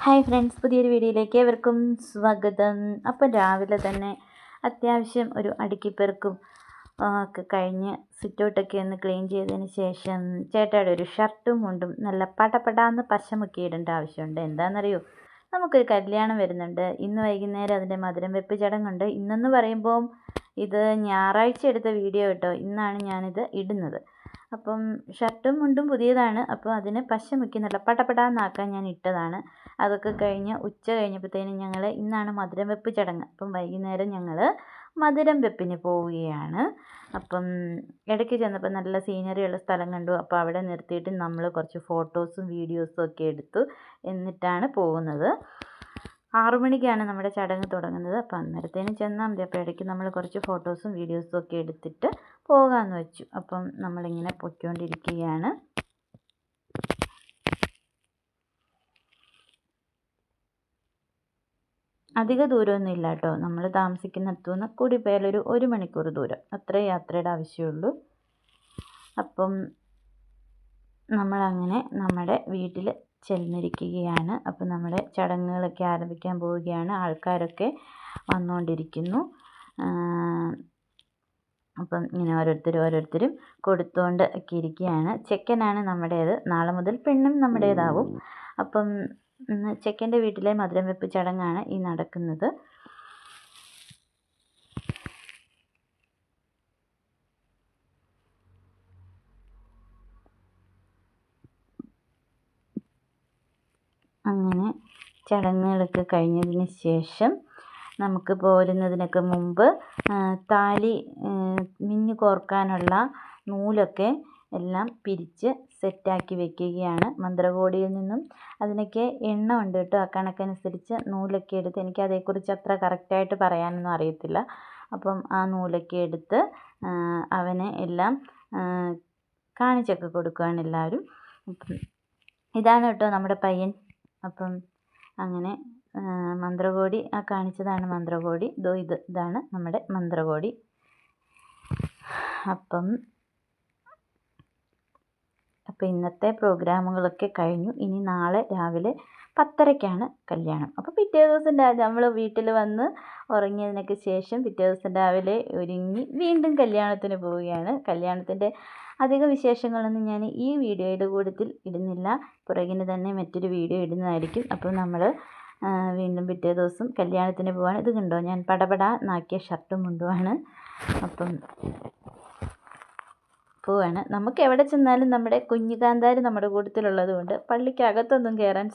Hi friends, പുതിയൊരു വീഡിയോയിലേക്ക് ഏവർക്കും സ്വാഗതം. അപ്പം രാവിലെ തന്നെ അത്യാവശ്യം ഒരു അടുക്കിപ്പെറുക്കും ഒക്കെ കഴിഞ്ഞ് സിറ്റൗട്ടൊക്കെ ഒന്ന് ക്ലീൻ ചെയ്തതിന് ശേഷം ചേട്ടായുടെ ഒരു ഷർട്ടും മുണ്ടും നല്ല പടപടാന്ന് പശ മുക്കിയിടേണ്ട ആവശ്യമുണ്ട്. എന്താണെന്നറിയോ, നമുക്കൊരു കല്യാണം വരുന്നുണ്ട്. ഇന്ന് വൈകുന്നേരം അതിൻ്റെ മധുരം വെപ്പ് ചടങ്ങുണ്ട്. ഇന്നെന്ന് പറയുമ്പോൾ ഇത് ഞായറാഴ്ച എടുത്ത വീഡിയോ കേട്ടോ, ഇന്നാണ് ഞാനിത് ഇടുന്നത്. അപ്പം ഷർട്ടും മുണ്ടും പുതിയതാണ്. അപ്പോൾ അതിന് പശ മുക്കി നല്ല പടപടാന്നാക്കാൻ ഞാൻ ഇട്ടതാണ്. അതൊക്കെ കഴിഞ്ഞ് ഉച്ച കഴിഞ്ഞപ്പോഴത്തേനും ഞങ്ങൾ ഇന്നാണ് മധുരം വെപ്പ് ചടങ്ങ്. അപ്പം വൈകുന്നേരം ഞങ്ങൾ മധുരം വെപ്പിന് പോവുകയാണ്. അപ്പം ഇടയ്ക്ക് ചെന്നപ്പോൾ നല്ല സീനറി ഉള്ള സ്ഥലം കണ്ടു. അപ്പോൾ അവിടെ നിർത്തിയിട്ട് നമ്മൾ കുറച്ച് ഫോട്ടോസും വീഡിയോസും ഒക്കെ എടുത്തു. എന്നിട്ടാണ് പോകുന്നത്. 6 മണിക്കാണ് നമ്മുടെ ചടങ്ങ് തുടങ്ങുന്നത്. അപ്പം അന്നേരത്തേനും ചെന്നാൽ മതി. അപ്പോൾ ഇടയ്ക്ക് നമ്മൾ കുറച്ച് ഫോട്ടോസും വീഡിയോസും ഒക്കെ എടുത്തിട്ട് പോകാമെന്ന് വെച്ചു. അപ്പം നമ്മളിങ്ങനെ പൊയ്ക്കൊണ്ടിരിക്കുകയാണ്. അധിക ദൂരമൊന്നും ഇല്ല കേട്ടോ. നമ്മൾ താമസിക്കുന്നിടത്തു നിന്ന് കൂടി പോയാൽ ഒരു 1 മണിക്കൂർ ദൂരം, അത്രേ യാത്രയുടെ ആവശ്യമുള്ളൂ. അപ്പം നമ്മളങ്ങനെ നമ്മുടെ വീട്ടിൽ ചെന്നിരിക്കുകയാണ്. അപ്പം നമ്മുടെ ചടങ്ങുകളൊക്കെ ആരംഭിക്കാൻ പോവുകയാണ്. ആൾക്കാരൊക്കെ വന്നുകൊണ്ടിരിക്കുന്നു. അപ്പം ഇങ്ങനെ ഓരോരുത്തരും കൊടുത്തുകൊണ്ട് ഒക്കെ ഇരിക്കുകയാണ്. ചെക്കനാണ് നമ്മുടേത്. നാളെ മുതൽ പെണ്ണും നമ്മുടേതാവും. അപ്പം ചെക്കൻ്റെ വീട്ടിലെ മധുരം വെപ്പ് ചടങ്ങാണ് ഈ നടക്കുന്നത്. അങ്ങനെ ചടങ്ങുകളൊക്കെ കഴിഞ്ഞതിന് ശേഷം നമുക്ക് പോരുന്നതിനൊക്കെ മുമ്പ് താലി മിന്നു കോർക്കാനുള്ള നൂലൊക്കെ എല്ലാം പിരിച്ച് സെറ്റാക്കി വെക്കുകയാണ്. മന്ത്രകോടിയിൽ നിന്നും അതിനൊക്കെ എണ്ണം ഉണ്ട് കേട്ടോ. ആ കണക്കനുസരിച്ച് നൂലൊക്കെ എടുത്ത്, എനിക്ക് അതേക്കുറിച്ച് അത്ര കറക്റ്റായിട്ട് പറയാനൊന്നും അറിയത്തില്ല. അപ്പം ആ നൂലൊക്കെ എടുത്ത് അവനെ എല്ലാം കാണിച്ചൊക്കെ കൊടുക്കുകയാണ് എല്ലാവരും. ഇതാണ് കേട്ടോ നമ്മുടെ പയ്യൻ. അപ്പം അങ്ങനെ മന്ത്രകോടി കാണിച്ചതാണ് മന്ത്രകോടി. ഇതാണ് നമ്മുടെ മന്ത്രകോടി. അപ്പം ഇന്നത്തെ പ്രോഗ്രാമുകളൊക്കെ കഴിഞ്ഞു. ഇനി നാളെ രാവിലെ 10:30ക്കാണ് കല്യാണം. അപ്പോൾ പിറ്റേ ദിവസം നമ്മൾ വീട്ടിൽ വന്ന് ഉറങ്ങിയതിനൊക്കെ ശേഷം പിറ്റേ ദിവസം രാവിലെ ഒരുങ്ങി വീണ്ടും കല്യാണത്തിന് പോവുകയാണ്. കല്യാണത്തിൻ്റെ അധിക വിശേഷങ്ങളൊന്നും ഞാൻ ഈ വീഡിയോയുടെ കൂട്ടത്തിൽ ഇടുന്നില്ല. പുറകിന് തന്നെ മറ്റൊരു വീഡിയോ ഇടുന്നതായിരിക്കും. അപ്പോൾ നമ്മൾ വീണ്ടും പിറ്റേ ദിവസം കല്യാണത്തിന് പോവാണ്. ഇത് കണ്ടോ, ഞാൻ പടപടാന്നാക്കിയ ഷർട്ടും മുണ്ടുമാണ്. അപ്പം പോവാണ്. നമുക്ക് എവിടെ ചെന്നാലും നമ്മുടെ കുഞ്ഞു കാന്താരി നമ്മുടെ കൂട്ടത്തിലുള്ളത് കൊണ്ട് പള്ളിക്കകത്തൊന്നും കയറാൻ